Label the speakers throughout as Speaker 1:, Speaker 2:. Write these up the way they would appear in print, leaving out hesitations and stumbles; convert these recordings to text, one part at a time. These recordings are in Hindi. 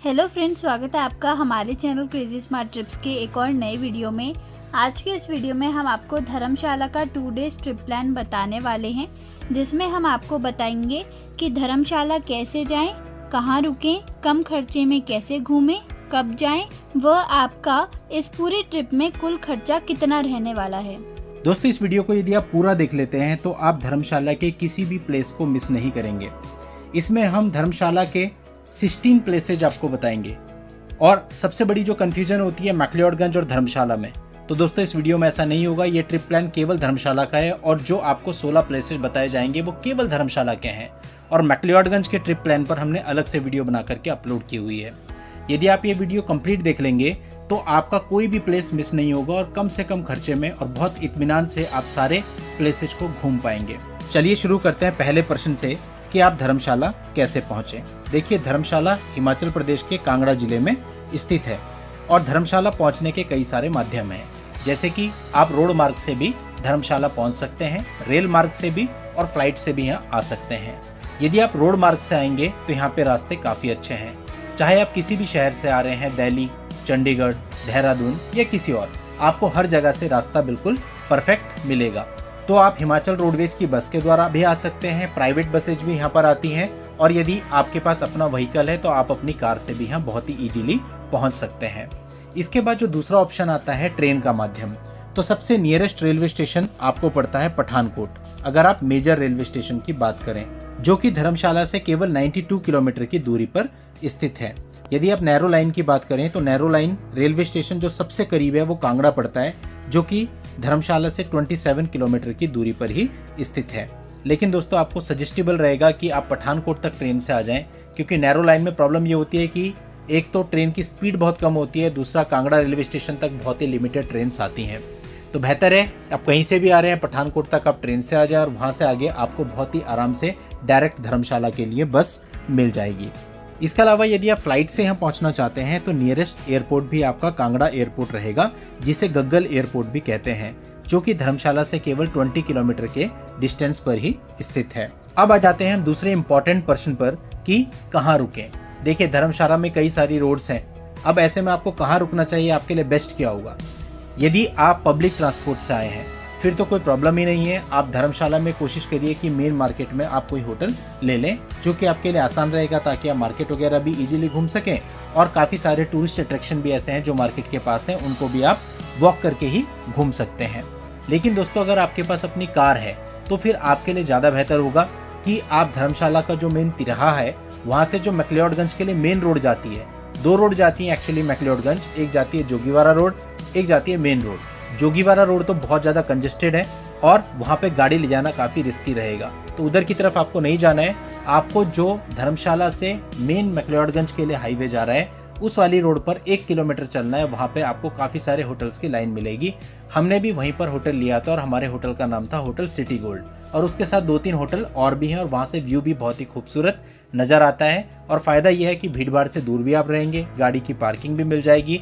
Speaker 1: हेलो फ्रेंड्स, स्वागत है आपका हमारे चैनल क्रेजी स्मार्ट ट्रिप्स के एक और नए वीडियो में। आज के इस वीडियो में हम आपको धर्मशाला का 2 डेज ट्रिप प्लान बताने वाले हैं, जिसमें हम आपको बताएंगे कि धर्मशाला कैसे जाएं, कहां रुकें, कम खर्चे में कैसे घूमें, कब जाएं, व आपका इस पूरे ट्रिप में कुल खर्चा कितना रहने वाला है।
Speaker 2: दोस्तों, इस वीडियो को यदि आप पूरा देख लेते हैं तो आप धर्मशाला के किसी भी प्लेस को मिस नहीं करेंगे। इसमें हम धर्मशाला के 16 प्लेसेज आपको बताएंगे और सबसे बड़ी जो कंफ्यूजन होती है मैक्लियोडगंज और धर्मशाला में, तो दोस्तों इस वीडियो में ऐसा नहीं होगा। ये ट्रिप प्लान केवल धर्मशाला का है और जो आपको 16 प्लेसेज बताए जाएंगे वो केवल धर्मशाला के हैं और मैक्लियोडगंज के ट्रिप प्लान पर हमने अलग से वीडियो बना करके अपलोड की हुई है। यदि आप ये वीडियो कंप्लीट देख लेंगे तो आपका कोई भी प्लेस मिस नहीं होगा और कम से कम खर्चे में और बहुत इत्मीनान से आप सारे प्लेसेज को घूम पाएंगे। चलिए शुरू करते हैं पहले प्रश्न से कि आप धर्मशाला कैसे पहुंचे। देखिए, धर्मशाला हिमाचल प्रदेश के कांगड़ा जिले में स्थित है और धर्मशाला पहुंचने के कई सारे माध्यम हैं, जैसे कि आप रोड मार्ग से भी धर्मशाला पहुंच सकते हैं, रेल मार्ग से भी और फ्लाइट से भी यहाँ आ सकते हैं। यदि आप रोड मार्ग से आएंगे तो यहाँ पे रास्ते काफी अच्छे हैं। चाहे आप किसी भी शहर से आ रहे हैं, दिल्ली, चंडीगढ़, देहरादून या किसी और, आपको हर जगह से रास्ता बिल्कुल परफेक्ट मिलेगा। तो आप हिमाचल रोडवेज की बस के द्वारा भी आ सकते हैं, प्राइवेट बसेज भी यहाँ पर आती हैं और यदि आपके पास अपना व्हीकल है तो आप अपनी कार से भी यहाँ बहुत ही इजीली पहुँच सकते हैं। इसके बाद जो दूसरा ऑप्शन आता है ट्रेन का माध्यम, तो सबसे नियरेस्ट रेलवे स्टेशन आपको पड़ता है पठानकोट, अगर आप मेजर रेलवे स्टेशन की बात करें, जो कि धर्मशाला से केवल 92 किलोमीटर की दूरी पर स्थित है। यदि आप नैरो लाइन की बात करें तो नैरो लाइन रेलवे स्टेशन जो सबसे करीब है वो कांगड़ा पड़ता है, जो कि धर्मशाला से 27 किलोमीटर की दूरी पर ही स्थित है। लेकिन दोस्तों, आपको सजेस्टेबल रहेगा कि आप पठानकोट तक ट्रेन से आ जाएं, क्योंकि नैरो लाइन में प्रॉब्लम ये होती है कि एक तो ट्रेन की स्पीड बहुत कम होती है, दूसरा कांगड़ा रेलवे स्टेशन तक बहुत ही लिमिटेड ट्रेन आती हैं। तो बेहतर है आप कहीं से भी आ रहे हैं, पठानकोट तक आप ट्रेन से आ जाए और वहाँ से आगे आपको बहुत ही आराम से डायरेक्ट धर्मशाला के लिए बस मिल जाएगी। इसके अलावा यदि आप फ्लाइट से यहाँ पहुँचना चाहते हैं तो नियरेस्ट एयरपोर्ट भी आपका कांगड़ा एयरपोर्ट रहेगा, जिसे गग्गल एयरपोर्ट भी कहते हैं, जो कि धर्मशाला से केवल 20 किलोमीटर के डिस्टेंस पर ही स्थित है। अब आ जाते हैं हम दूसरे इंपॉर्टेंट प्रश्न पर कि कहाँ रुकें। देखिए, धर्मशाला में कई सारी रोड्स हैं। अब ऐसे में आपको कहाँ रुकना चाहिए, आपके लिए बेस्ट क्या होगा। यदि आप पब्लिक ट्रांसपोर्ट से आए हैं फिर तो कोई प्रॉब्लम ही नहीं है। आप धर्मशाला में कोशिश करिए कि मेन मार्केट में आप कोई होटल ले लें, जो कि आपके लिए आसान रहेगा, ताकि आप मार्केट वगैरह भी इजीली घूम सकें और काफ़ी सारे टूरिस्ट अट्रैक्शन भी ऐसे हैं जो मार्केट के पास हैं, उनको भी आप वॉक करके ही घूम सकते हैं। लेकिन दोस्तों, अगर आपके पास अपनी कार है तो फिर आपके लिए ज़्यादा बेहतर होगा कि आप धर्मशाला का जो मेन तिराहा है वहाँ से जो मैक्लियोडगंज के लिए मेन रोड जाती है, 2 रोड जाती हैं एक्चुअली मैक्लियोडगंज, एक जाती है जोगीवारा रोड, एक जाती है मेन रोड। जोगीवारा रोड तो बहुत ज़्यादा कंजेस्टेड है और वहाँ पे गाड़ी ले जाना काफ़ी रिस्की रहेगा, तो उधर की तरफ आपको नहीं जाना है। आपको जो धर्मशाला से मेन मैक्लियोडगंज के लिए हाईवे जा रहा है उस वाली रोड पर 1 किलोमीटर चलना है। वहाँ पे आपको काफ़ी सारे होटल्स की लाइन मिलेगी। हमने भी वहीं पर होटल लिया था और हमारे होटल का नाम था होटल सिटी गोल्ड, और उसके साथ 2-3 होटल और भी हैं और वहाँ से व्यू भी बहुत ही खूबसूरत नज़र आता है। और फ़ायदा यह है कि भीड़ भाड़ से दूर भी आप रहेंगे, गाड़ी की पार्किंग भी मिल जाएगी।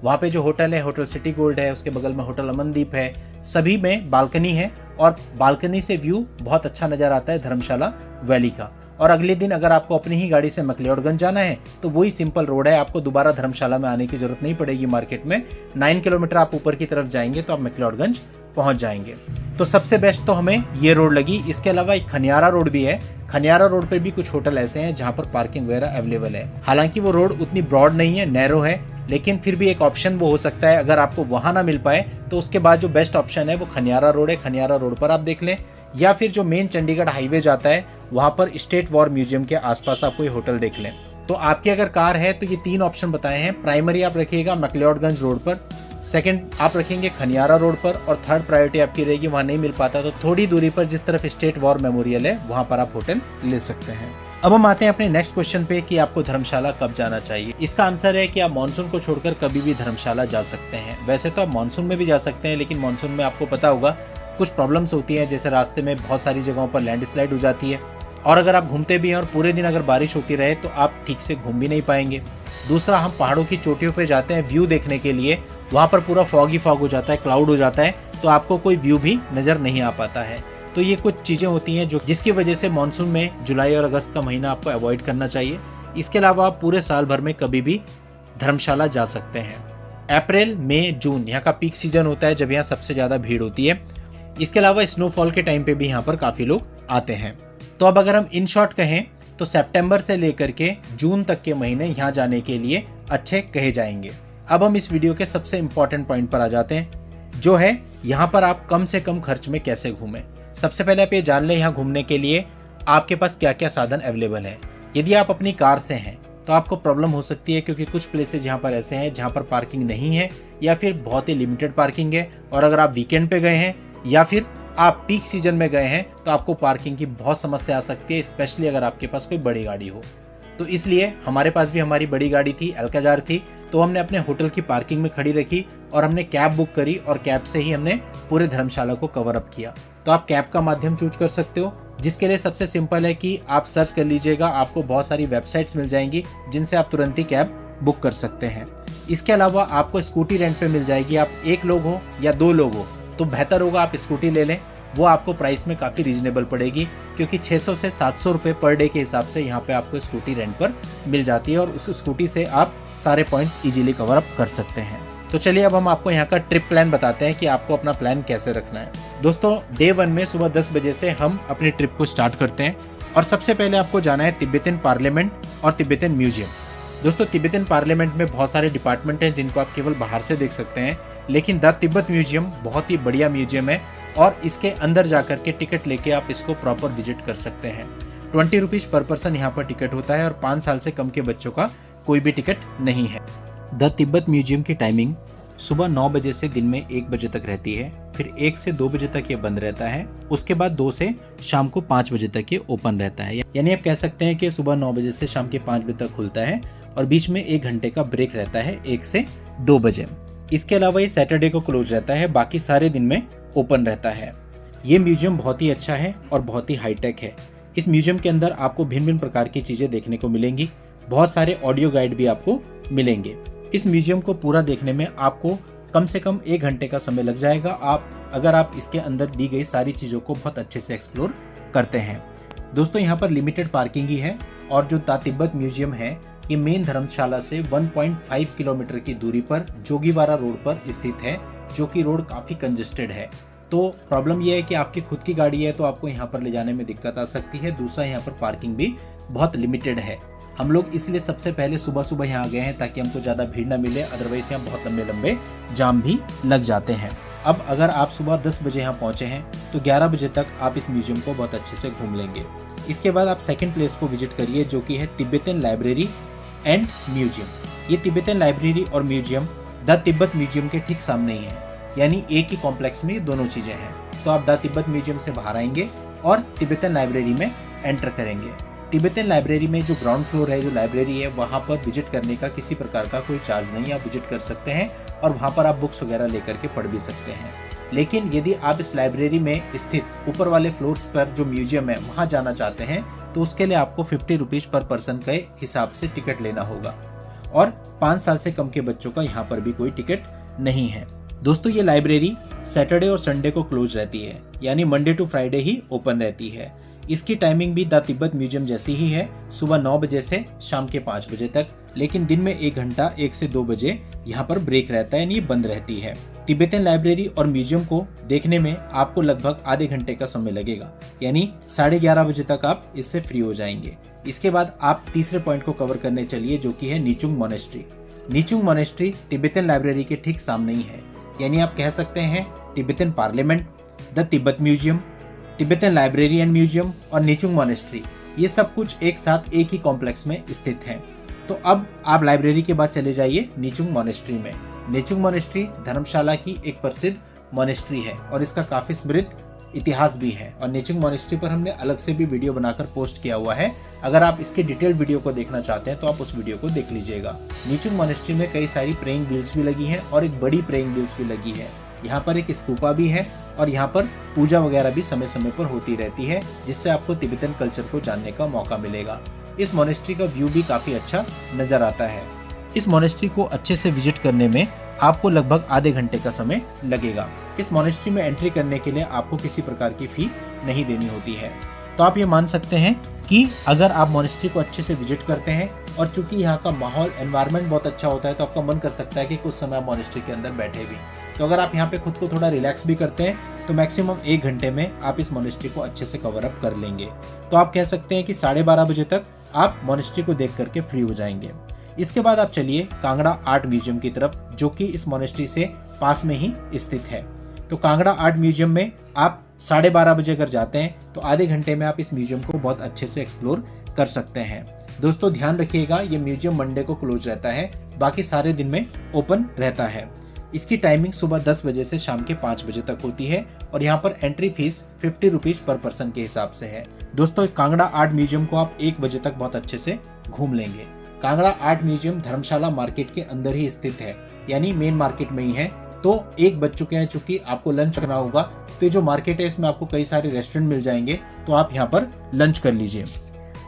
Speaker 2: वहाँ पे जो होटल है, होटल सिटी गोल्ड है, उसके बगल में होटल अमनदीप है, सभी में बालकनी है और बालकनी से व्यू बहुत अच्छा नज़र आता है धर्मशाला वैली का। और अगले दिन अगर आपको अपनी ही गाड़ी से मैक्लियोडगंज जाना है तो वही सिंपल रोड है, आपको दोबारा धर्मशाला में आने की जरूरत नहीं पड़ेगी। मार्केट में 9 किलोमीटर आप ऊपर की तरफ जाएंगे तो आप मैक्लियोडगंज पहुंच जाएंगे। तो सबसे बेस्ट तो हमें ये रोड लगी। इसके अलावा एक खनियारा रोड भी है। खनियारा रोड पर भी कुछ होटल ऐसे हैं जहाँ पर पार्किंग वगैरह अवेलेबल है। हालांकि वो रोड उतनी ब्रॉड नहीं है, नैरो है, लेकिन फिर भी एक ऑप्शन वो हो सकता है। अगर आपको वहाँ ना मिल पाए तो उसके बाद जो बेस्ट ऑप्शन है वो खनियारा रोड है। खनियारा रोड पर आप देख लें, या फिर जो मेन चंडीगढ़ हाईवे जाता है वहाँ पर स्टेट वॉर म्यूजियम के आसपास आप कोई होटल देख लें। तो आपकी अगर कार है तो ये 3 ऑप्शन बताए हैं। प्राइमरी आप रखिएगा मैक्लियोडगंज रोड पर, सेकंड आप रखेंगे खनियारा रोड पर और थर्ड प्रायोरिटी आपकी रहेगी वहाँ नहीं मिल पाता तो थोड़ी दूरी पर जिस तरफ स्टेट वॉर मेमोरियल है वहाँ पर आप होटल ले सकते हैं। अब हम आते हैं अपने नेक्स्ट क्वेश्चन पे कि आपको धर्मशाला कब जाना चाहिए। इसका आंसर है कि आप मानसून को छोड़कर कभी भी धर्मशाला जा सकते हैं। वैसे तो आप मानसून में भी जा सकते हैं, लेकिन मानसून में आपको पता होगा कुछ प्रॉब्लम्स होती हैं, जैसे रास्ते में बहुत सारी जगहों पर लैंडस्लाइड हो जाती है और अगर आप घूमते भी हैं और पूरे दिन अगर बारिश होती रहे तो आप ठीक से घूम भी नहीं पाएंगे। दूसरा, हम पहाड़ों की चोटियों पे जाते हैं व्यू देखने के लिए, वहाँ पर पूरा फॉग ही फॉग हो जाता है, क्लाउड हो जाता है, तो आपको कोई व्यू भी नज़र नहीं आ पाता है। तो ये कुछ चीज़ें होती हैं जो जिसकी वजह से मानसून में जुलाई और अगस्त का महीना आपको अवॉइड करना चाहिए। इसके अलावा आप पूरे साल भर में कभी भी धर्मशाला जा सकते हैं। अप्रैल, मई, जून यहाँ का पीक सीजन होता है जब यहाँ सबसे ज़्यादा भीड़ होती है। इसके अलावा स्नोफॉल के टाइम पे भी यहाँ पर काफ़ी लोग आते हैं। तो अब अगर हम इन शॉर्ट कहें तो सितंबर से लेकर के जून तक के महीने यहाँ जाने के लिए अच्छे कहे जाएंगे। अब हम इस वीडियो के सबसे इम्पोर्टेंट पॉइंट पर आ जाते हैं, जो है यहाँ पर आप कम से कम खर्च में कैसे घूमें। सबसे पहले आप ये जान लें यहाँ घूमने के लिए आपके पास क्या क्या साधन अवेलेबल है। यदि आप अपनी कार से हैं तो आपको प्रॉब्लम हो सकती है, क्योंकि कुछ प्लेसेज यहाँ पर ऐसे हैं जहाँ पर पार्किंग नहीं है या फिर बहुत ही लिमिटेड पार्किंग है। और अगर आप वीकेंड पे गए हैं या फिर आप पीक सीजन में गए हैं तो आपको पार्किंग की बहुत समस्या आ सकती है, स्पेशली अगर आपके पास कोई बड़ी गाड़ी हो। तो इसलिए हमारे पास भी हमारी बड़ी गाड़ी थी, अल्काजार थी, तो हमने अपने होटल की पार्किंग में खड़ी रखी और हमने कैब बुक करी और कैब से ही हमने पूरे धर्मशाला को कवर अप किया। तो आप कैब का माध्यम चूज कर सकते हो, जिसके लिए सबसे सिंपल है कि आप सर्च कर लीजिएगा, आपको बहुत सारी वेबसाइट्स मिल जाएंगी जिनसे आप तुरंत ही कैब बुक कर सकते हैं। इसके अलावा आपको स्कूटी रेंट पे मिल जाएगी। आप एक लोग हो या दो लोग हो तो बेहतर होगा आप स्कूटी ले लें, वो आपको प्राइस में काफ़ी रीजनेबल पड़ेगी, क्योंकि 600 से 700 रुपये पर डे के हिसाब से यहाँ पे आपको स्कूटी रेंट पर मिल जाती है और उस स्कूटी से आप सारे पॉइंट्स इजीली कवर अप कर सकते हैं। तो चलिए अब हम आपको यहाँ का ट्रिप प्लान बताते हैं कि आपको अपना प्लान कैसे रखना है। दोस्तों, डे 1 में सुबह 10 बजे से हम अपनी ट्रिप को स्टार्ट करते हैं और सबसे पहले आपको जाना है तिब्बतन पार्लियामेंट और तिब्बतन म्यूजियम। दोस्तों, तिब्बतन पार्लियामेंट में बहुत सारे डिपार्टमेंट हैं जिनको आप केवल बाहर से देख सकते हैं, लेकिन द तिब्बत म्यूजियम बहुत ही बढ़िया म्यूजियम है और इसके अंदर जाकर के टिकट लेके आप इसको प्रॉपर विजिट कर सकते हैं। 20 रुपीज़ पर पर्सन यहाँ पर टिकट होता है और 5 साल से कम के बच्चों का कोई भी टिकट नहीं है। द तिब्बत म्यूजियम की टाइमिंग सुबह 9 बजे से दिन में 1 बजे तक रहती है, फिर 1 से 2 बजे तक ये बंद रहता है, उसके बाद 2 से शाम को 5 बजे तक ये ओपन रहता है। यानी आप कह सकते हैं कि सुबह 9 बजे से शाम के 5 बजे तक खुलता है और बीच में 1 घंटे का ब्रेक रहता है 1 से 2 बजे। इसके अलावा ये सैटरडे को क्लोज रहता है, बाकी सारे दिन में ओपन रहता है। ये म्यूजियम बहुत ही अच्छा है और बहुत ही हाईटेक है। इस म्यूजियम के अंदर आपको भिन्न भिन्न प्रकार की चीज़ें देखने को मिलेंगी, बहुत सारे ऑडियो गाइड भी आपको मिलेंगे। इस म्यूजियम को पूरा देखने में आपको कम से कम 1 घंटे का समय लग जाएगा, अगर आप इसके अंदर दी गई सारी चीज़ों को बहुत अच्छे से एक्सप्लोर करते हैं। दोस्तों, यहाँ पर लिमिटेड पार्किंग ही है और जो द तिब्बत म्यूजियम है ये मेन धर्मशाला से 1.5 किलोमीटर की दूरी पर जोगीवारा रोड पर स्थित है, जो कि रोड काफ़ी कंजेस्टेड है। तो प्रॉब्लम यह है कि आपकी खुद की गाड़ी है तो आपको यहाँ पर ले जाने में दिक्कत आ सकती है। दूसरा, यहाँ पर पार्किंग भी बहुत लिमिटेड है। हम लोग इसलिए सबसे पहले सुबह सुबह यहाँ आ गए हैं ताकि हमको ज़्यादा भीड़ ना मिले, अदरवाइज यहाँ बहुत लंबे लंबे जाम भी लग जाते हैं। अब अगर आप सुबह 10 बजे यहाँ पहुँचे हैं तो 11 बजे तक आप इस म्यूजियम को बहुत अच्छे से घूम लेंगे। इसके बाद आप सेकेंड प्लेस को विजिट करिए, जो कि है तिब्बतन लाइब्रेरी एंड म्यूजियम। ये तिब्बतन लाइब्रेरी और म्यूजियम द तिब्बत म्यूजियम के ठीक सामने ही है, यानी एक ही कॉम्प्लेक्स में दोनों चीज़ें हैं। तो आप द तिब्बत म्यूजियम से बाहर आएंगे और तिब्बतन लाइब्रेरी में एंटर करेंगे। तिब्बतन लाइब्रेरी में जो ग्राउंड फ्लोर है, जो लाइब्रेरी है, वहाँ पर विजिट करने का किसी प्रकार का कोई चार्ज नहीं, आप विजिट कर सकते हैं और वहाँ पर आप बुक्स वगैरह लेकर के पढ़ भी सकते हैं। लेकिन यदि आप इस लाइब्रेरी में स्थित ऊपर वाले फ्लोर्स पर जो म्यूजियम है वहाँ जाना चाहते हैं तो उसके लिए आपको 50 रुपीज़ पर पर्सन के हिसाब से टिकट लेना होगा और 5 साल से कम के बच्चों का यहाँ पर भी कोई टिकट नहीं है। दोस्तों, ये लाइब्रेरी सैटरडे और संडे को क्लोज रहती है, यानी मंडे टू फ्राइडे ही ओपन रहती है। इसकी टाइमिंग भी द तिब्बत म्यूजियम जैसी ही है, सुबह 9 बजे से शाम के 5 बजे तक, लेकिन दिन में 1 घंटा 1 से 2 बजे यहाँ पर ब्रेक रहता है, यानी बंद रहती है। तिब्बतन लाइब्रेरी और म्यूजियम को देखने में आपको लगभग आधे घंटे का समय लगेगा, यानी 11:30 बजे तक आप इससे फ्री हो जाएंगे। इसके बाद आप तीसरे पॉइंट को कवर करने चलिए, जो कि है नीचुंग मोनेस्ट्री। नीचुंग मोनेस्ट्री तिब्बतन लाइब्रेरी के ठीक सामने ही है, यानी आप कह सकते हैं Tibetan parliament, the Tibet museum, Tibetan library and museum और नीचुंग मोनेस्ट्री, ये सब कुछ एक साथ एक ही कॉम्प्लेक्स में स्थित हैं। तो अब आप लाइब्रेरी के बाद चले जाइए नीचुंग मोनेस्ट्री में। नीचुंग मोनेस्ट्री धर्मशाला की एक प्रसिद्ध मोनेस्ट्री है और इसका काफ़ी समृद्ध इतिहास भी है और नीचुंग मोनेस्ट्री पर हमने अलग से भी वीडियो बनाकर पोस्ट किया हुआ है। अगर आप इसके डिटेल वीडियो को देखना चाहते हैं तो आप उस वीडियो को देख लीजिएगा। नीचुंग मोनेस्ट्री में कई सारी प्रेइंग व्हील्स भी लगी हैं और एक बड़ी प्रेइंग व्हील्स भी लगी है। यहाँ पर एक स्तूपा भी है और यहाँ पर पूजा वगैरह भी समय समय पर होती रहती है, जिससे आपको तिब्बतन कल्चर को जानने का मौका मिलेगा। इस मोनेस्ट्री का व्यू भी काफ़ी अच्छा नज़र आता है। इस मोनेस्ट्री को अच्छे से विजिट करने में आपको लगभग आधे घंटे का समय लगेगा। इस मोनेस्ट्री में एंट्री करने के लिए आपको किसी प्रकार की फ़ी नहीं देनी होती है। तो आप ये मान सकते हैं कि अगर आप मोनेस्ट्री को अच्छे से विजिट करते हैं और चूंकि यहाँ का माहौल एनवायरनमेंट बहुत अच्छा होता है तो आपका मन कर सकता है कि कुछ समय आप मॉनेस्ट्री के अंदर बैठे भी। तो अगर आप यहाँ पे खुद को थोड़ा रिलैक्स भी करते हैं तो मैक्सिमम 1 घंटे में आप इस मॉनेस्ट्री को अच्छे से कवर अप कर लेंगे। तो आप कह सकते हैं कि 12:30 बजे तक आप मॉनेस्ट्री को देख करके फ्री हो जाएंगे। इसके बाद आप चलिए कांगड़ा आर्ट म्यूजियम की तरफ, जो कि इस मॉनेस्ट्री से पास में ही स्थित है। तो कांगड़ा आर्ट म्यूजियम में आप 12:30 बजे अगर जाते हैं तो आधे घंटे में आप इस म्यूजियम को बहुत अच्छे से एक्सप्लोर कर सकते हैं। दोस्तों ध्यान रखिएगा, ये म्यूजियम मंडे को क्लोज रहता है, बाकी सारे दिन में ओपन रहता है। इसकी टाइमिंग सुबह 10 बजे से शाम के 5 बजे तक होती है और यहाँ पर entry fees 50 rupees per person के हिसाब से है। दोस्तों कांगड़ा आर्ट म्यूजियम को आप 1 बजे तक बहुत अच्छे से घूम लेंगे। कांगड़ा आर्ट म्यूजियम धर्मशाला मार्केट के अंदर ही स्थित है, यानी मेन मार्केट में ही है। तो 1 बज चुके हैं, चूंकि आपको लंच करना होगा, तो ये जो मार्केट है इसमें आपको कई सारे रेस्टोरेंट मिल जाएंगे, तो आप यहाँ पर लंच कर लीजिए।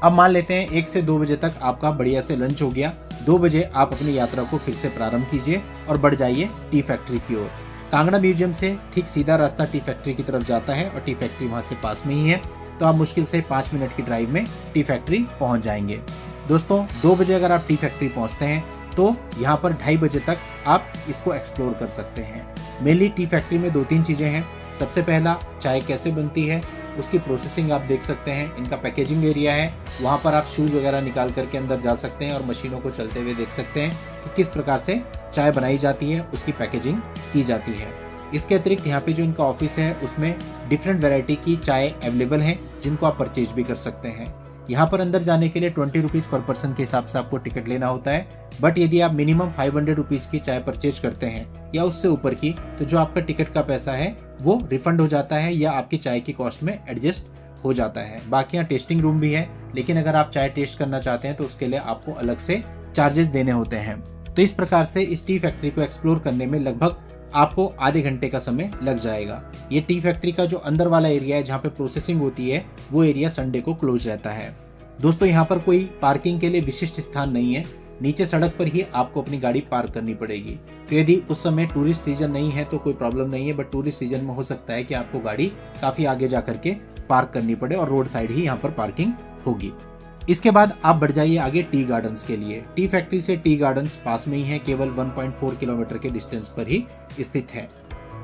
Speaker 2: अब मान लेते हैं 1 से 2 बजे तक आपका बढ़िया से लंच हो गया। 2 बजे आप अपनी यात्रा को फिर से प्रारंभ कीजिए और बढ़ जाइए टी फैक्ट्री की ओर। कांगड़ा म्यूजियम से ठीक सीधा रास्ता टी फैक्ट्री की तरफ जाता है और टी फैक्ट्री वहां से पास में ही है, तो आप मुश्किल से 5 मिनट की ड्राइव में टी फैक्ट्री पहुंच जाएंगे। दोस्तों 2 बजे अगर आप टी फैक्ट्री पहुंचते हैं तो यहाँ पर 2:30 बजे तक आप इसको एक्सप्लोर कर सकते हैं। मेनली टी फैक्ट्री में 2-3 चीजें हैं। सबसे पहला, चाय कैसे बनती है उसकी प्रोसेसिंग आप देख सकते हैं। इनका पैकेजिंग एरिया है, वहाँ पर आप शूज वगैरह निकाल करके अंदर जा सकते हैं और मशीनों को चलते हुए देख सकते हैं कि किस प्रकार से चाय बनाई जाती है, उसकी पैकेजिंग की जाती है। इसके अतिरिक्त यहाँ पे जो इनका ऑफिस है उसमें डिफरेंट वैरायटी की चाय अवेलेबल है, जिनको आप परचेज भी कर सकते हैं। यहाँ पर अंदर जाने के लिए 20 रुपीज पर पर्सन के हिसाब से आपको टिकट लेना होता है, बट यदि आप मिनिमम 500 रुपीज की चाय परचेज करते हैं या उससे ऊपर की, तो जो आपका टिकट का पैसा है वो रिफंड हो जाता है या आपकी चाय की कॉस्ट में एडजस्ट हो जाता है। बाकी यहाँ टेस्टिंग रूम भी है, लेकिन अगर आप चाय टेस्ट करना चाहते हैं तो उसके लिए आपको अलग से चार्जेस देने होते हैं। तो इस प्रकार से इस टी फैक्ट्री को एक्सप्लोर करने में लगभग आपको आधे घंटे का समय लग जाएगा। ये टी फैक्ट्री का जो अंदर वाला एरिया है जहाँ पे प्रोसेसिंग होती है, वो एरिया संडे को क्लोज रहता है। दोस्तों यहाँ पर कोई पार्किंग के लिए विशिष्ट स्थान नहीं है, नीचे सड़क पर ही आपको अपनी गाड़ी पार्क करनी पड़ेगी। तो यदि उस समय टूरिस्ट सीजन नहीं है तो कोई प्रॉब्लम नहीं है, बट टूरिस्ट सीजन में हो सकता है कि आपको गाड़ी काफी आगे जा करके पार्क करनी पड़े और रोड साइड ही यहाँ पर पार्किंग होगी। इसके बाद आप बढ़ जाइए आगे टी गार्डन्स के लिए। टी फैक्ट्री से टी गार्डन्स पास में ही है, केवल 1.4 किलोमीटर के डिस्टेंस पर ही स्थित है।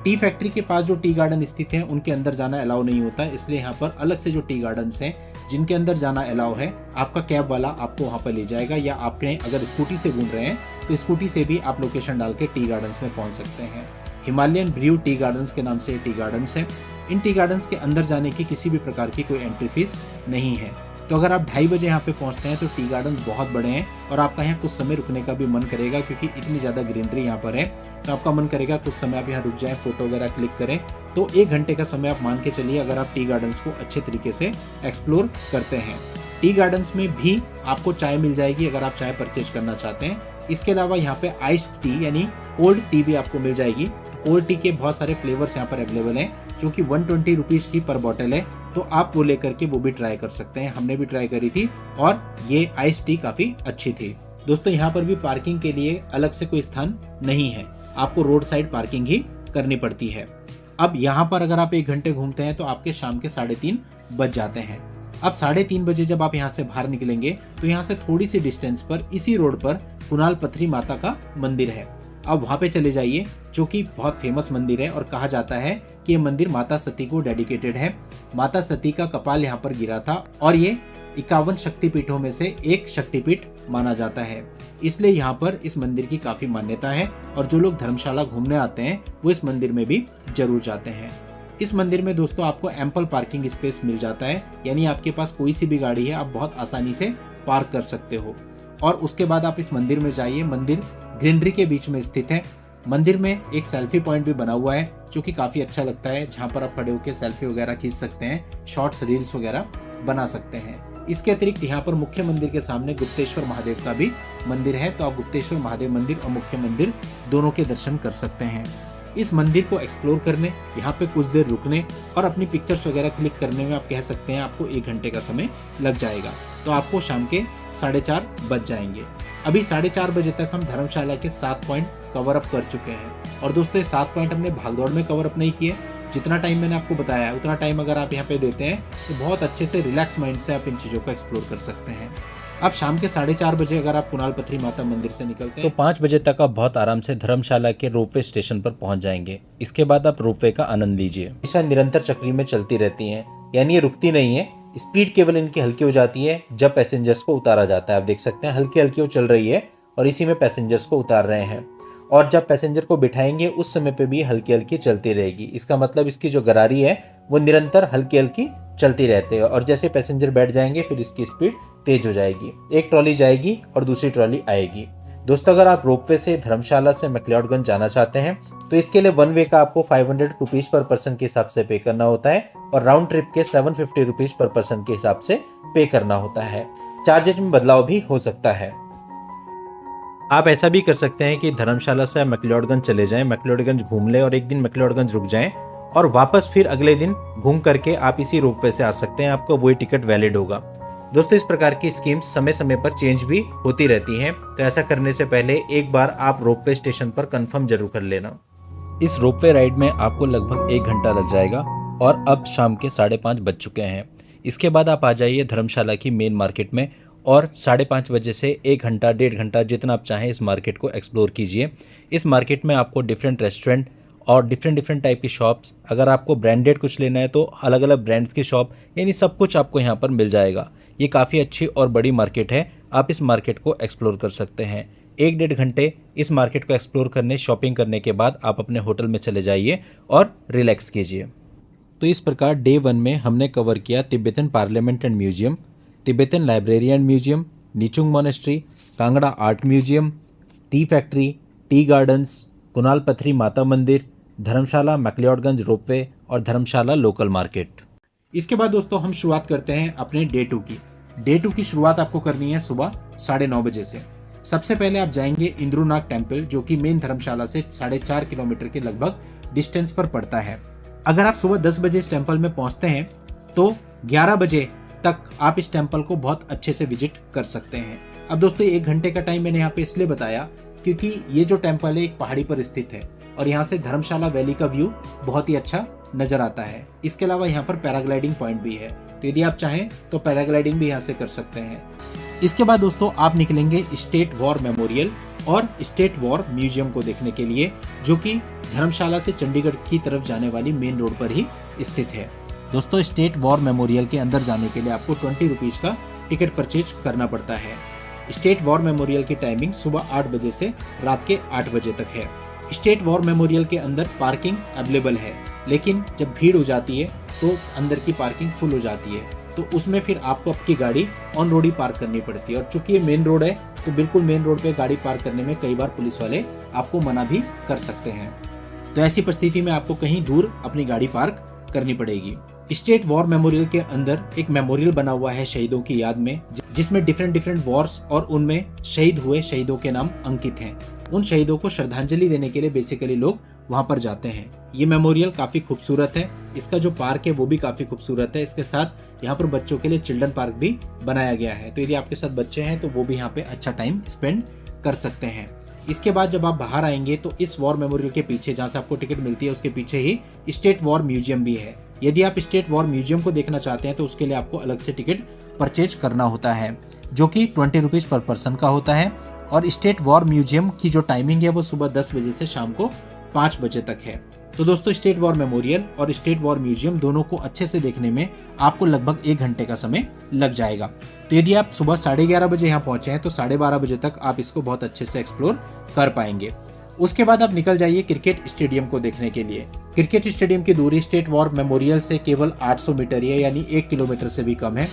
Speaker 2: टी फैक्ट्री के पास जो टी गार्डन स्थित है उनके अंदर जाना अलाउ नहीं होता, इसलिए यहाँ पर अलग से जो टी गार्डन्स हैं जिनके अंदर जाना अलाउ है, आपका कैब वाला आपको वहाँ पर ले जाएगा, या आपने अगर स्कूटी से घूम रहे हैं तो स्कूटी से भी आप लोकेशन डाल के टी गार्डन्स में पहुँच सकते हैं। हिमालयन ब्रू टी गार्डन्स के नाम से टी गार्डन्स है। इन टी गार्डन्स के अंदर जाने की किसी भी प्रकार की कोई एंट्री फीस नहीं है। तो अगर आप 2:30 बजे यहाँ पे पहुँचते हैं तो टी गार्डन बहुत बड़े हैं और आपका यहाँ कुछ समय रुकने का भी मन करेगा, क्योंकि इतनी ज़्यादा ग्रीनरी यहाँ पर है, तो आपका मन करेगा कुछ समय आप यहाँ रुक जाएं, फोटो वगैरह क्लिक करें। तो 1 घंटे का समय आप मान के चलिए अगर आप टी गार्डन्स को अच्छे तरीके से एक्सप्लोर करते हैं। टी गार्डन्स में भी आपको चाय मिल जाएगी अगर आप चाय परचेज करना चाहते हैं। इसके अलावा यहाँ पे आइस्ड टी यानी कोल्ड टी भी आपको मिल जाएगी। कोल्ड टी के बहुत सारे फ्लेवर्स यहाँ पर अवेलेबल हैं, जो कि 120 रुपीज़ की पर बॉटल है, तो आप वो लेकर के वो भी ट्राई कर सकते हैं। हमने भी ट्राई करी थी और ये आइस टी काफ़ी अच्छी थी। दोस्तों यहाँ पर भी पार्किंग के लिए अलग से कोई स्थान नहीं है, आपको रोड साइड पार्किंग ही करनी पड़ती है। अब यहाँ पर अगर आप 1 घंटे घूमते हैं तो आपके शाम के 3:30 बज जाते हैं। अब 3:30 बजे जब आप यहाँ से बाहर निकलेंगे तो यहाँ से थोड़ी सी डिस्टेंस पर इसी रोड पर कुणाल पथरी माता का मंदिर है। अब वहाँ पे चले जाइए, जो कि बहुत फेमस मंदिर है और कहा जाता है कि ये मंदिर माता सती को डेडिकेटेड है। माता सती का कपाल यहाँ पर गिरा था और ये 51 शक्तिपीठों में से एक शक्तिपीठ माना जाता है, इसलिए यहाँ पर इस मंदिर की काफी मान्यता है और जो लोग धर्मशाला घूमने आते हैं वो इस मंदिर में भी जरूर जाते हैं। इस मंदिर में दोस्तों आपको एम्पल पार्किंग स्पेस मिल जाता है, यानी आपके पास कोई सी भी गाड़ी है आप बहुत आसानी से पार्क कर सकते हो। और उसके बाद आप इस मंदिर में जाइए। मंदिर ग्रीनरी के बीच में स्थित है। मंदिर में एक सेल्फी पॉइंट भी बना हुआ है जो कि काफी अच्छा लगता है, जहाँ पर आप खड़े होकर सेल्फी वगैरह खींच सकते हैं, शॉर्ट्स रील्स वगैरह बना सकते हैं। इसके अतिरिक्त यहाँ पर मुख्य मंदिर के सामने गुप्तेश्वर महादेव का भी मंदिर है, तो आप गुप्तेश्वर महादेव मंदिर और मुख्य मंदिर दोनों के दर्शन कर सकते हैं। इस मंदिर को एक्सप्लोर करने, यहाँ पे कुछ देर रुकने और अपनी पिक्चर्स वगैरह क्लिक करने में आप कह सकते हैं आपको 1 घंटे का समय लग जाएगा, तो आपको शाम के 4:30 बज जाएंगे। अभी 4:30 बजे तक हम धर्मशाला के 7 पॉइंट कवर अप कर चुके हैं। और दोस्तों ये 7 पॉइंट हमने भागदौड़ में कवर अप नहीं किए, जितना टाइम मैंने आपको बताया है उतना टाइम अगर आप यहाँ पे देते हैं तो बहुत अच्छे से रिलैक्स माइंड से आप इन चीज़ों को एक्सप्लोर कर सकते हैं। अब शाम के 4:30 बजे अगर आप कुणाल पथरी माता मंदिर से निकलते हैं तो 5 बजे तक आप बहुत आराम से धर्मशाला के रोपवे स्टेशन पर पहुंच जाएंगे। इसके बाद आप रोपवे का आनंद लीजिए। हमेशा निरंतर चक्री में चलती रहती हैं, यानी ये रुकती नहीं है। स्पीड केवल इनकी हल्की हो जाती है जब पैसेंजर्स को उतारा जाता है। आप देख सकते हैं हल्की हल्की वो चल रही है और इसी में पैसेंजर्स को उतार रहे हैं। और जब पैसेंजर को बिठाएंगे उस समय पे भी हल्की हल्की चलती रहेगी। इसका मतलब इसकी जो गरारी है वो निरंतर हल्की हल्की चलती रहती है और जैसे पैसेंजर बैठ जाएंगे फिर इसकी स्पीड तेज हो जाएगी। एक ट्रॉली जाएगी और दूसरी ट्रॉली आएगी। दोस्तों, अगर आप रोपवे से धर्मशाला से मैक्लोडगंज जाना चाहते हैं तो इसके लिए वन वे का आपको 500 रुपीज पर पर्सन के हिसाब से पे करना होता है और राउंड ट्रिप के 750 रुपीज पर पर्सन के हिसाब से पे करना होता है। चार्जेज में बदलाव भी हो सकता है। आप ऐसा भी कर सकते हैं कि धर्मशाला से मैक्लोडगंज चले जाएं, मैक्लोडगंज घूम लें और एक दिन मैक्लोडगंज रुक जाएं और वापस फिर अगले दिन घूम करके आप इसी रोपवे से आ सकते हैं। आपका वही टिकट वैलिड होगा। दोस्तों, इस प्रकार की स्कीम्स समय समय पर चेंज भी होती रहती हैं, तो ऐसा करने से पहले एक बार आप रोपवे स्टेशन पर कंफर्म जरूर कर लेना। इस रोपवे राइड में आपको लगभग 1 घंटा लग जाएगा और अब शाम के 5:30 बज चुके हैं। इसके बाद आप आ जाइए धर्मशाला की मेन मार्केट में और 5:30 बजे से 1 घंटा 1.5 घंटा जितना आप चाहें इस मार्केट को एक्सप्लोर कीजिए। इस मार्केट में आपको डिफरेंट रेस्टोरेंट और डिफरेंट टाइप की शॉप्स, अगर आपको ब्रांडेड कुछ लेना है तो अलग अलग ब्रांड्स की शॉप, यानी सब कुछ आपको यहाँ पर मिल जाएगा। ये काफ़ी अच्छी और बड़ी मार्केट है। आप इस मार्केट को एक्सप्लोर कर सकते हैं। 1-1.5 घंटे इस मार्केट को एक्सप्लोर करने, शॉपिंग करने के बाद आप अपने होटल में चले जाइए और रिलैक्स कीजिए। तो इस प्रकार डे 1 में हमने कवर किया Tibetan parliament and museum, Tibetan library and museum, Nechung monastery, Kangra art museum, tea factory, tea gardens, Kunal Pathri Mata मंदिर, धर्मशाला मैक्लोडगंज रोपवे और धर्मशाला लोकल मार्केट। इसके बाद दोस्तों हम शुरुआत करते हैं अपने डे 2 की। डे 2 की शुरुआत आपको करनी है सुबह 9:30 बजे से। सबसे पहले आप जाएंगे इंद्रुनाग टेम्पल, जो कि मेन धर्मशाला से 4.5 किलोमीटर के लगभग डिस्टेंस पर पड़ता है। अगर आप सुबह 10 बजे इस टेम्पल में पहुंचते हैं तो 11 बजे तक आप इस टेम्पल को बहुत अच्छे से विजिट कर सकते हैं। अब दोस्तों 1 घंटे का टाइम मैंने यहाँ पे इसलिए बताया क्योंकि ये जो टेम्पल है एक पहाड़ी पर स्थित है और यहाँ से धर्मशाला वैली का व्यू बहुत ही अच्छा नजर आता है। इसके अलावा यहाँ पर पैराग्लाइडिंग पॉइंट भी है, तो यदि आप चाहें तो पैराग्लाइडिंग भी यहाँ से कर सकते हैं। इसके बाद दोस्तों आप निकलेंगे स्टेट वॉर मेमोरियल और स्टेट वॉर म्यूजियम को देखने के लिए, जो कि धर्मशाला से चंडीगढ़ की तरफ जाने वाली मेन रोड पर ही स्थित है। दोस्तों, स्टेट वॉर मेमोरियल के अंदर जाने के लिए आपको 20 रुपीज का टिकट परचेज करना पड़ता है। स्टेट वॉर मेमोरियल की टाइमिंग सुबह 8 बजे से रात के 8 बजे तक है। स्टेट वॉर मेमोरियल के अंदर पार्किंग अवेलेबल है, लेकिन जब भीड़ हो जाती है तो अंदर की पार्किंग फुल हो जाती है, तो उसमें फिर आपको आपकी गाड़ी ऑन रोड ही पार्क करनी पड़ती है। और चूंकि ये मेन रोड है तो बिल्कुल मेन रोड पे गाड़ी पार्क करने में कई बार पुलिस वाले आपको मना भी कर सकते हैं, तो ऐसी परिस्थिति में आपको कहीं दूर अपनी गाड़ी पार्क करनी पड़ेगी। स्टेट वॉर मेमोरियल के अंदर एक मेमोरियल बना हुआ है शहीदों की याद में, जिसमें डिफरेंट वॉर्स और उनमें शहीद हुए शहीदों के नाम अंकित हैं। उन शहीदों को श्रद्धांजलि देने के लिए बेसिकली लोग वहां पर जाते हैं। ये मेमोरियल काफी खूबसूरत है। इसका जो पार्क है वो भी काफी खूबसूरत है। इसके साथ यहाँ पर बच्चों के लिए चिल्ड्रन पार्क भी बनाया गया है, तो यदि आपके साथ बच्चे हैं तो वो भी यहाँ पे अच्छा टाइम स्पेंड कर सकते हैं। इसके बाद जब आप बाहर आएंगे तो इस वॉर मेमोरियल के पीछे, जहाँ से आपको टिकट मिलती है, उसके पीछे ही स्टेट वॉर म्यूजियम भी है। यदि आप स्टेट वॉर म्यूजियम को देखना चाहते हैं तो उसके लिए आपको अलग से टिकट परचेज करना होता है, जो कि 20 रुपीज पर पर्सन का होता है। और स्टेट वॉर म्यूजियम की जो टाइमिंग है वो सुबह 10 बजे से शाम को 5 बजे तक है। तो दोस्तों, स्टेट वॉर मेमोरियल और स्टेट वॉर म्यूजियम दोनों को अच्छे से देखने में आपको लगभग 1 घंटे का समय लग जाएगा। तो यदि आप सुबह 11:30 बजे यहाँ पहुंचे हैं तो 12:30 बजे तक आप इसको बहुत अच्छे से एक्सप्लोर कर पाएंगे। उसके बाद आप निकल जाइए क्रिकेट स्टेडियम को देखने के लिए। क्रिकेट स्टेडियम की दूरी स्टेट वॉर मेमोरियल से केवल 800 मीटर है, यानी 1 किलोमीटर से भी कम है।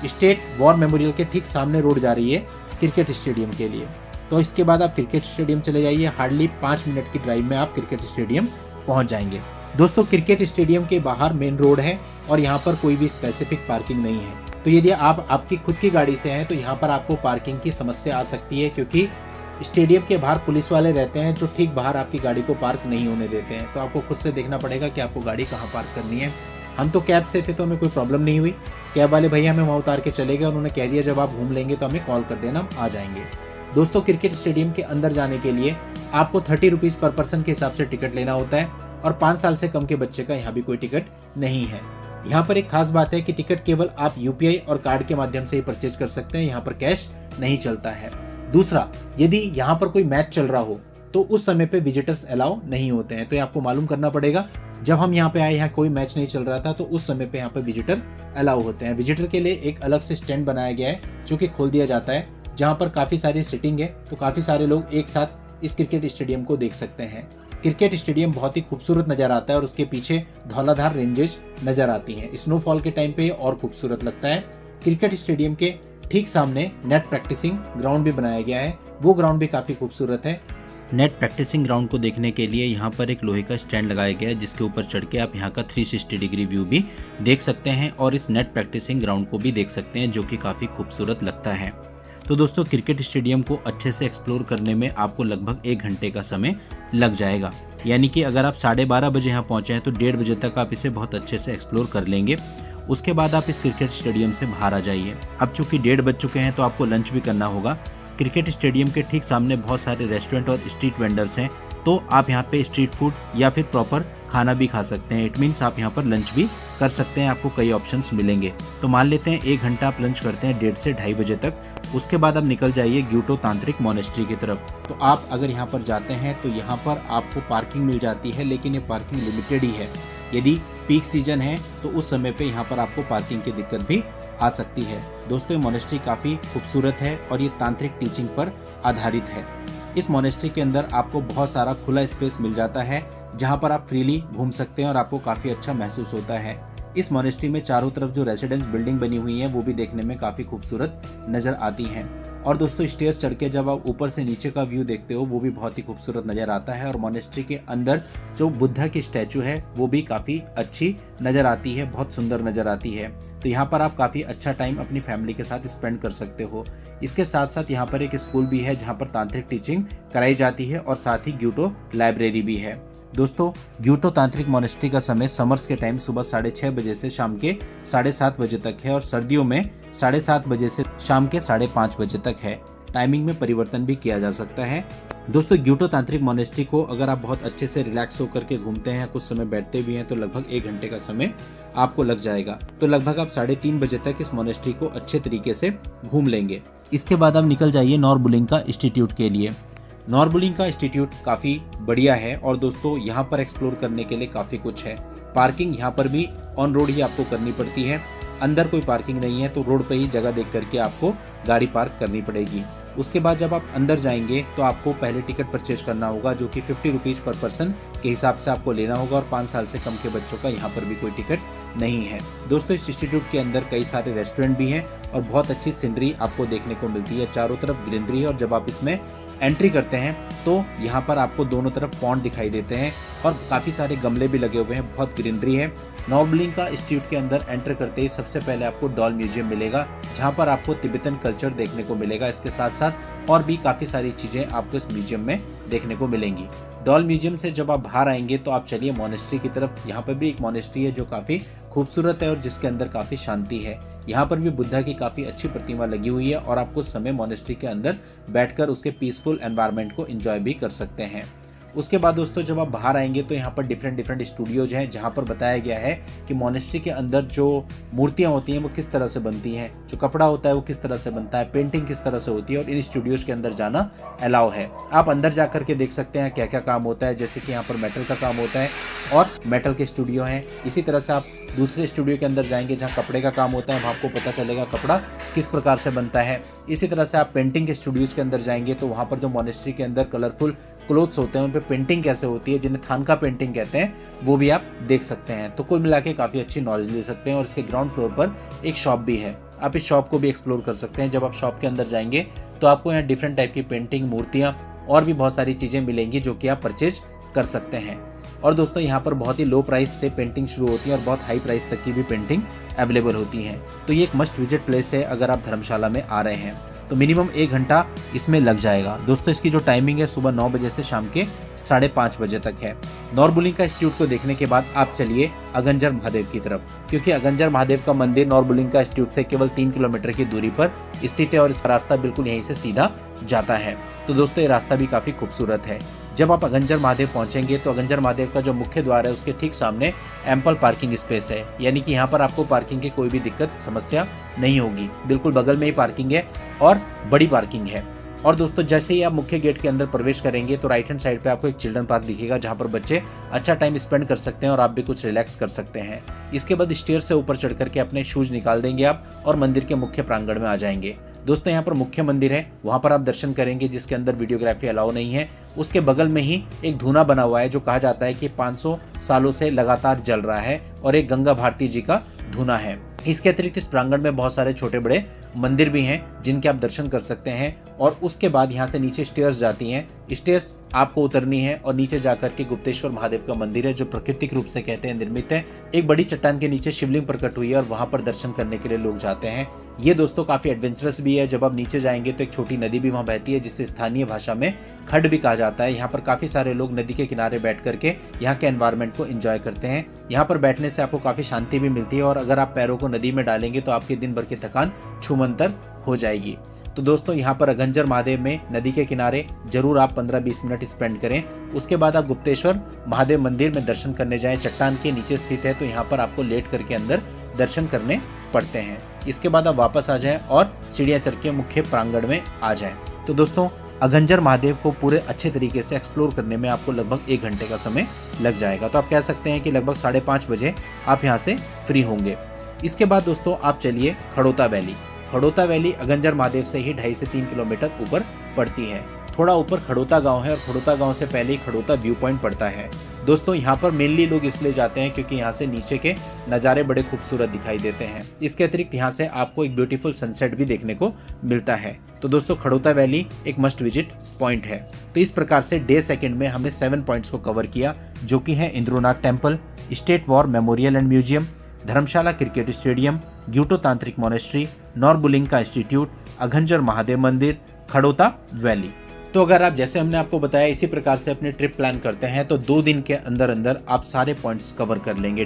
Speaker 2: स्टेट वॉर मेमोरियल के ठीक सामने रोड जा रही है क्रिकेट स्टेडियम के लिए। तो इसके बाद आप क्रिकेट स्टेडियम चले जाइए। हार्डली 5 मिनट की ड्राइव में आप क्रिकेट स्टेडियम पहुंच जाएंगे। दोस्तों, क्रिकेट स्टेडियम के बाहर मेन रोड है और यहाँ पर कोई भी स्पेसिफिक पार्किंग नहीं है, तो यदि आप आपकी खुद की गाड़ी से हैं तो यहाँ पर आपको पार्किंग की समस्या आ सकती है, क्योंकि स्टेडियम के बाहर पुलिस वाले रहते हैं जो ठीक बाहर आपकी गाड़ी को पार्क नहीं होने देते हैं। तो आपको खुद से देखना पड़ेगा कि आपको गाड़ी कहाँ पार्क करनी है। हम तो कैब से थे तो हमें कोई प्रॉब्लम नहीं हुई। कैब वाले भैया हमें वहाँ उतार के चले गए। उन्होंने कह दिया जब आप घूम लेंगे तो हमें कॉल कर देना, हम आ जाएंगे। दोस्तों, क्रिकेट स्टेडियम के अंदर जाने के लिए आपको 30 रुपीज पर पर्सन के हिसाब से टिकट लेना होता है और 5 साल से कम के बच्चे का यहाँ भी कोई टिकट नहीं है। यहाँ पर एक खास बात है कि टिकट केवल आप यूपीआई और कार्ड के माध्यम से ही परचेज कर सकते हैं, यहाँ पर कैश नहीं चलता है। दूसरा, यदि यहाँ पर कोई मैच चल रहा हो तो उस समय पे विजिटर्स अलाउ नहीं होते हैं। तो ये आपको मालूम करना पड़ेगा। जब हम यहाँ पे आए, यहाँ कोई मैच नहीं चल रहा था, तो उस समय पे यहाँ पे विजिटर अलाउ होते हैं। विजिटर के लिए एक अलग से स्टैंड बनाया गया है जो कि खोल दिया जाता है, जहाँ पर काफी सारी सीटिंग है, तो काफी सारे लोग एक साथ इस क्रिकेट स्टेडियम को देख सकते हैं। क्रिकेट स्टेडियम बहुत ही खूबसूरत नजर आता है और उसके पीछे धौलाधार रेंजेज नजर आती हैं। स्नोफॉल के टाइम पे और खूबसूरत लगता है। क्रिकेट स्टेडियम के ठीक सामने नेट प्रैक्टिसिंग ग्राउंड भी बनाया गया है, वो ग्राउंड भी काफी खूबसूरत है। नेट प्रैक्टिसिंग ग्राउंड को देखने के लिए यहाँ पर एक लोहे का स्टैंड लगाया गया है, जिसके ऊपर चढ़ के आप यहाँ का 360 डिग्री व्यू भी देख सकते हैं और इस नेट प्रैक्टिसिंग ग्राउंड को भी देख सकते हैं, जो कि काफ़ी खूबसूरत लगता है। तो दोस्तों, क्रिकेट स्टेडियम को अच्छे से एक्सप्लोर करने में आपको लगभग 1 घंटे का समय लग जाएगा। यानी कि अगर आप 12:30 बजे यहाँ पहुँचे हैं तो 1:30 बजे तक आप इसे बहुत अच्छे से एक्सप्लोर कर लेंगे। उसके बाद आप इस क्रिकेट स्टेडियम से बाहर आ जाइए। अब चूंकि 1:30 बज चुके हैं तो आपको लंच भी करना होगा। क्रिकेट स्टेडियम के ठीक सामने बहुत सारे रेस्टोरेंट और स्ट्रीट वेंडर्स हैं, तो आप यहाँ पे स्ट्रीट फूड या फिर प्रॉपर खाना भी खा सकते हैं। इट मीन्स आप यहाँ पर लंच भी कर सकते हैं, आपको कई ऑप्शंस मिलेंगे। तो मान लेते हैं 1 घंटा आप लंच करते हैं 1:30 से 2:30 बजे तक। उसके बाद आप निकल जाइए ग्यूटो तांत्रिक मोनेस्ट्री की तरफ। तो आप अगर यहाँ पर जाते हैं तो यहाँ पर आपको पार्किंग मिल जाती है, लेकिन ये पार्किंग लिमिटेड ही है। यदि पीक सीजन है तो उस समय पे यहाँ पर आपको पार्किंग की दिक्कत भी आ सकती है। दोस्तों, ये मोनेस्ट्री काफ़ी खूबसूरत है और ये तांत्रिक टीचिंग पर आधारित है। इस मोनेस्ट्री के अंदर आपको बहुत सारा खुला स्पेस मिल जाता है, जहाँ पर आप फ्रीली घूम सकते हैं और आपको काफ़ी अच्छा महसूस होता है। इस मोनेस्ट्री में चारों तरफ जो रेजिडेंस बिल्डिंग बनी हुई है वो भी देखने में काफ़ी खूबसूरत नज़र आती हैं। और दोस्तों, स्टेयर्स चढ़ के जब आप ऊपर से नीचे का व्यू देखते हो वो भी बहुत ही खूबसूरत नज़र आता है। और मोनेस्ट्री के अंदर जो बुद्धा की स्टैचू है वो भी काफ़ी अच्छी नज़र आती है, बहुत सुंदर नज़र आती है। तो यहाँ पर आप काफ़ी अच्छा टाइम अपनी फैमिली के साथ स्पेंड कर सकते हो। इसके साथ साथ यहाँ पर एक स्कूल भी है जहाँ पर तांत्रिक टीचिंग कराई जाती है और साथ ही ग्यूटो लाइब्रेरी भी है। दोस्तों, ग्यूटो तांत्रिक मोनेस्ट्री का समय समर्स के टाइम सुबह 6:30 बजे से शाम के 7:30 बजे तक है और सर्दियों में 7:30 बजे से शाम के 5:30 बजे तक है। टाइमिंग में परिवर्तन भी किया जा सकता है। दोस्तों, ग्यूटो तांत्रिक मोनेस्ट्री को अगर आप बहुत अच्छे से रिलैक्स होकर के घूमते हैं, कुछ समय बैठते भी हैं, तो लगभग 1 घंटे का समय आपको लग जाएगा। तो लगभग आप 3:30 बजे तक इस मोनेस्ट्री को अच्छे तरीके से घूम लेंगे। इसके बाद आप निकल जाइए नॉरबुलिंका इंस्टीट्यूट के लिए। नॉरबुलिंका इंस्टीट्यूट काफ़ी बढ़िया है और दोस्तों, यहाँ पर एक्सप्लोर करने के लिए काफ़ी कुछ है। पार्किंग यहाँ पर भी ऑन रोड ही आपको करनी पड़ती है, अंदर कोई पार्किंग नहीं है, तो रोड पे ही जगह देख करके आपको गाड़ी पार्क करनी पड़ेगी। उसके बाद जब आप अंदर जाएंगे तो आपको पहले टिकट परचेज करना होगा, जो कि 50 रुपीज़ पर पर्सन के हिसाब से आपको लेना होगा और 5 साल से कम के बच्चों का यहाँ पर भी कोई टिकट नहीं है। दोस्तों, इस इंस्टीट्यूट के अंदर कई सारे रेस्टोरेंट भी हैं और बहुत अच्छी सीनरी आपको देखने को मिलती है। चारों तरफ ग्रीनरी है और जब आप इसमें एंट्री करते हैं तो यहाँ पर आपको दोनों तरफ पॉन्ड दिखाई देते हैं और काफ़ी सारे गमले भी लगे हुए हैं, बहुत ग्रीनरी है। नॉरबुलिंका इंस्टीट्यूट के अंदर एंटर करते ही सबसे पहले आपको डॉल म्यूजियम मिलेगा, जहाँ पर आपको तिब्बतन कल्चर देखने को मिलेगा। इसके साथ साथ और भी काफ़ी सारी चीज़ें आपको इस म्यूजियम में देखने को मिलेंगी। डॉल म्यूजियम से जब आप बाहर आएंगे तो आप चलिए मोनेस्ट्री की तरफ। यहाँ पर भी एक मोनेस्ट्री है जो काफ़ी खूबसूरत है और जिसके अंदर काफ़ी शांति है। यहाँ पर भी बुद्धा की काफ़ी अच्छी प्रतिमा लगी हुई है और आप कुछ समय मोनेस्ट्री के अंदर बैठकर उसके पीसफुल एनवायरनमेंट को एंजॉय भी कर सकते हैं। उसके बाद दोस्तों, जब आप बाहर आएंगे तो यहाँ पर डिफरेंट स्टूडियोज हैं, जहाँ पर बताया गया है कि मोनेस्ट्री के अंदर जो मूर्तियाँ होती हैं वो किस तरह से बनती हैं, जो कपड़ा होता है वो किस तरह से बनता है, पेंटिंग किस तरह से होती है, और इन स्टूडियोज के अंदर जाना अलाउ है। आप अंदर जा करके देख सकते हैं क्या क्या काम होता है, जैसे कि यहाँ पर मेटल का काम होता है और मेटल के स्टूडियो हैं। इसी तरह से आप दूसरे स्टूडियो के अंदर जाएंगे जहाँ कपड़े का काम होता है, वहाँ आपको पता चलेगा कपड़ा किस प्रकार से बनता है। इसी तरह से आप पेंटिंग के स्टूडियोज के अंदर जाएंगे तो वहाँ पर जो मोनेस्ट्री के अंदर कलरफुल क्लोथ्स होते हैं उन पर पेंटिंग कैसे होती है, जिन्हें थानका पेंटिंग कहते हैं, वो भी आप देख सकते हैं। तो कुल मिला के काफ़ी अच्छी नॉलेज ले सकते हैं। और इसके ग्राउंड फ्लोर पर एक शॉप भी है, आप इस शॉप को भी एक्सप्लोर कर सकते हैं। जब आप शॉप के अंदर जाएंगे तो आपको यहाँ डिफरेंट टाइप की पेंटिंग, मूर्तियाँ और भी बहुत सारी चीज़ें मिलेंगी जो कि आप परचेज कर सकते हैं। और दोस्तों, यहाँ पर बहुत ही लो प्राइस से पेंटिंग शुरू होती है और बहुत हाई प्राइस तक की भी पेंटिंग अवेलेबल होती हैं। तो ये एक मस्ट विजिट प्लेस है अगर आप धर्मशाला में आ रहे हैं। तो मिनिमम 1 घंटा इसमें लग जाएगा। दोस्तों, इसकी जो टाइमिंग है सुबह 9 बजे से शाम के 5:30 बजे तक है। नॉरबुलिंका इंस्टीट्यूट को देखने के बाद आप चलिए अगंजर महादेव की तरफ, क्योंकि अगंजर महादेव का मंदिर नॉरबुलिंका इंस्टीट्यूट से केवल 3 किलोमीटर की दूरी पर स्थित है और इसका रास्ता बिल्कुल यहीं से सीधा जाता है। तो दोस्तों, ये रास्ता भी काफ़ी खूबसूरत है। जब आप अगंजर महादेव पहुंचेंगे तो अगंजर महादेव का जो मुख्य द्वार है उसके ठीक सामने एम्पल पार्किंग स्पेस है, यानी कि यहाँ पर आपको पार्किंग की कोई भी दिक्कत समस्या नहीं होगी। बिल्कुल बगल में ही पार्किंग है और बड़ी पार्किंग है। और दोस्तों जैसे ही आप मुख्य गेट के अंदर प्रवेश करेंगे तो राइट हैंड साइड पे आपको एक चिल्ड्रन पार्क दिखेगा, जहाँ पर बच्चे अच्छा टाइम स्पेंड कर सकते हैं और आप भी कुछ रिलैक्स कर सकते हैं। इसके बाद स्टेयर से ऊपर चढ़ करके अपने शूज निकाल देंगे आप और मंदिर के मुख्य प्रांगण में आ जाएंगे। दोस्तों यहाँ पर मुख्य मंदिर है, वहाँ पर आप दर्शन करेंगे, जिसके अंदर वीडियोग्राफी अलाउ नहीं है। उसके बगल में ही एक धूना बना हुआ है जो कहा जाता है कि 500 सालों से लगातार जल रहा है और एक गंगा भारती जी का धूना है। इसके अतिरिक्त इस प्रांगण में बहुत सारे छोटे बड़े मंदिर भी हैं जिनके आप दर्शन कर सकते हैं। और उसके बाद यहाँ से नीचे स्टेयर्स जाती हैं, स्टेयर्स आपको उतरनी है और नीचे जाकर के गुप्तेश्वर महादेव का मंदिर है जो प्राकृतिक रूप से कहते हैं निर्मित है। एक बड़ी चट्टान के नीचे शिवलिंग प्रकट हुई है और वहां पर दर्शन करने के लिए लोग जाते हैं। ये दोस्तों काफी एडवेंचरस भी है। जब आप नीचे जाएंगे तो एक छोटी नदी भी वहां बहती है जिसे स्थानीय भाषा में खड्ड भी कहा जाता है। यहाँ पर काफी सारे लोग नदी के किनारे बैठ करके यहाँ के एनवायरनमेंट को एंजॉय करते हैं। यहाँ पर बैठने से आपको काफी शांति भी मिलती है और अगर आप पैरों को नदी में डालेंगे तो आपके दिन भर की थकान छूमंतर हो जाएगी। तो दोस्तों यहाँ पर अगंजर महादेव में नदी के किनारे जरूर आप 15-20 मिनट स्पेंड करें। उसके बाद आप गुप्तेश्वर महादेव मंदिर में दर्शन करने जाएं। चट्टान के नीचे स्थित है तो यहाँ पर आपको लेट करके अंदर दर्शन करने पड़ते हैं। इसके बाद आप वापस आ जाएं और सीढ़ियाँ चढ़ के मुख्य प्रांगण में आ जाएं। तो दोस्तों अगंजर महादेव को पूरे अच्छे तरीके से एक्सप्लोर करने में आपको लगभग 1 घंटे का समय लग जाएगा। तो आप कह सकते हैं कि लगभग 5:30 बजे आप यहाँ से फ्री होंगे। इसके बाद दोस्तों आप चलिए खड़ोता वैली। खड़ोता वैली अगंजर महादेव से ही 2.5 से 3 किलोमीटर ऊपर पड़ती है। थोड़ा ऊपर खड़ोता गांव है और खड़ोता गांव से पहले ही खड़ोता व्यू पॉइंट पड़ता है। दोस्तों यहाँ पर मेनली लोग इसलिए जाते हैं क्योंकि यहाँ से नीचे के नज़ारे बड़े खूबसूरत दिखाई देते हैं। इसके अतिरिक्त यहाँ से आपको एक ब्यूटीफुल सनसेट भी देखने को मिलता है। तो दोस्तों खड़ोता वैली एक मस्ट विजिट पॉइंट है। तो इस प्रकार से डे सेकेंड में हमने 7 पॉइंट्स को कवर किया, जो कि है Indrunag temple, state war memorial and museum, Dharamshala cricket stadium, Gyuto Tantric monastery, Norbulingka institute, Aghanjar Mahadev मंदिर, खड़ोता वैली। तो अगर आप जैसे हमने आपको बताया इसी प्रकार से अपने ट्रिप प्लान करते हैं तो 2 दिन के अंदर अंदर आप सारे पॉइंट्स कवर कर लेंगे।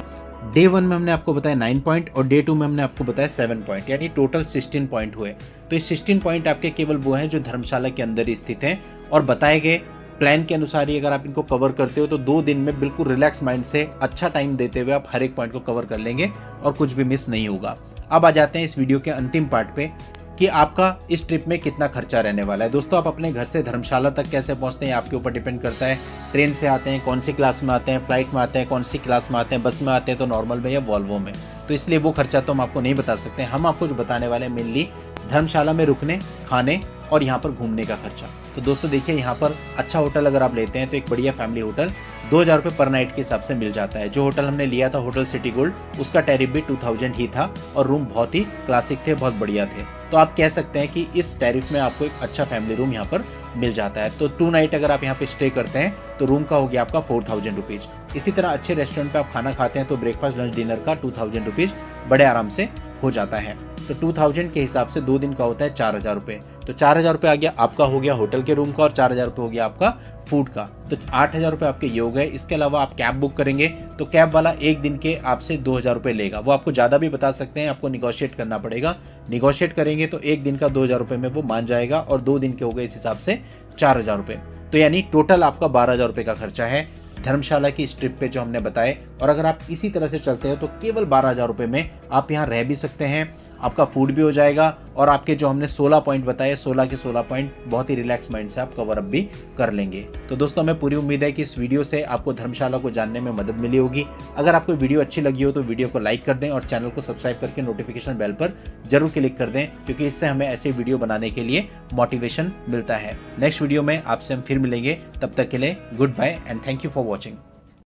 Speaker 2: डे 1 में हमने आपको बताया 9 पॉइंट और डे 2 में हमने आपको बताया 7 पॉइंट, यानी टोटल 16 पॉइंट हुए। तो इस 16 पॉइंट आपके केवल वो हैं जो धर्मशाला के अंदर ही स्थित हैं और बताए गए प्लान के अनुसार ही अगर आप इनको कवर करते हो तो 2 दिन में बिल्कुल रिलैक्स माइंड से अच्छा टाइम देते हुए आप हर एक पॉइंट को कवर कर लेंगे और कुछ भी मिस नहीं होगा। अब आ जाते हैं इस वीडियो के अंतिम पार्ट पे कि आपका इस ट्रिप में कितना खर्चा रहने वाला है। दोस्तों आप अपने घर से धर्मशाला तक कैसे पहुंचते हैं आपके ऊपर डिपेंड करता है। ट्रेन से आते हैं, कौन सी क्लास में आते हैं, फ्लाइट में आते हैं, कौन सी क्लास में आते हैं, बस में आते हैं तो नॉर्मल में या वॉल्वो में। तो इसलिए वो खर्चा तो हम आपको नहीं बता सकते। हम आपको जो बताने वाले हैं मेनली धर्मशाला में रुकने, खाने और यहाँ पर घूमने का खर्चा। तो दोस्तों देखिए यहाँ पर अच्छा होटल अगर आप लेते हैं तो एक बढ़िया फैमिली होटल 2000 रुपये पर नाइट के हिसाब से मिल जाता है। जो होटल हमने लिया था होटल सिटी गोल्ड, उसका टैरिफ भी 2000 ही था और रूम बहुत ही क्लासिक थे, बहुत बढ़िया थे। तो आप कह सकते हैं कि इस टैरिफ में आपको एक अच्छा फैमिली रूम यहाँ पर मिल जाता है। तो 2 नाइट अगर आप यहाँ पे स्टे करते हैं तो रूम का हो गया आपका 4000 रुपीज़। इसी तरह अच्छे रेस्टोरेंट पे आप खाना खाते हैं तो ब्रेकफास्ट लंच डिनर का 2000 रुपीज़ बड़े आराम से हो जाता है। तो 2000 के हिसाब से 2 दिन का होता है 4000 रुपये। तो 4000 रुपये आ गया आपका, हो गया होटल के रूम का और 4000 रुपये हो गया आपका फूड का। तो 8000 रुपये आपके ये हो गए। इसके अलावा आप कैब बुक करेंगे तो कैब वाला 1 दिन के आपसे 2000 रुपये लेगा। वो आपको ज़्यादा भी बता सकते हैं, आपको निगोशिएट करना पड़ेगा। निगोशिएट करेंगे तो 1 दिन का 2000 रुपये में वो मान जाएगा और 2 दिन के हो गए इस हिसाब से 4000 रुपये। तो यानी टोटल आपका 12000 रुपये का खर्चा है धर्मशाला की इस ट्रिप पे जो हमने बताए। और अगर आप इसी तरह से चलते हो तो केवल 12000 रुपये में आप यहाँ रह भी सकते हैं, आपका फूड भी हो जाएगा और आपके जो हमने 16 पॉइंट बताए 16 के 16 पॉइंट बहुत ही रिलैक्स माइंड से आप कवर अप भी कर लेंगे। तो दोस्तों हमें पूरी उम्मीद है कि इस वीडियो से आपको धर्मशाला को जानने में मदद मिली होगी। अगर आपको वीडियो अच्छी लगी हो तो वीडियो को लाइक कर दें और चैनल को सब्सक्राइब करके नोटिफिकेशन बेल पर जरूर क्लिक कर दें, क्योंकि इससे हमें ऐसे वीडियो बनाने के लिए मोटिवेशन मिलता है। नेक्स्ट वीडियो में आपसे हम फिर मिलेंगे, तब तक के लिए goodbye and thank you for watching.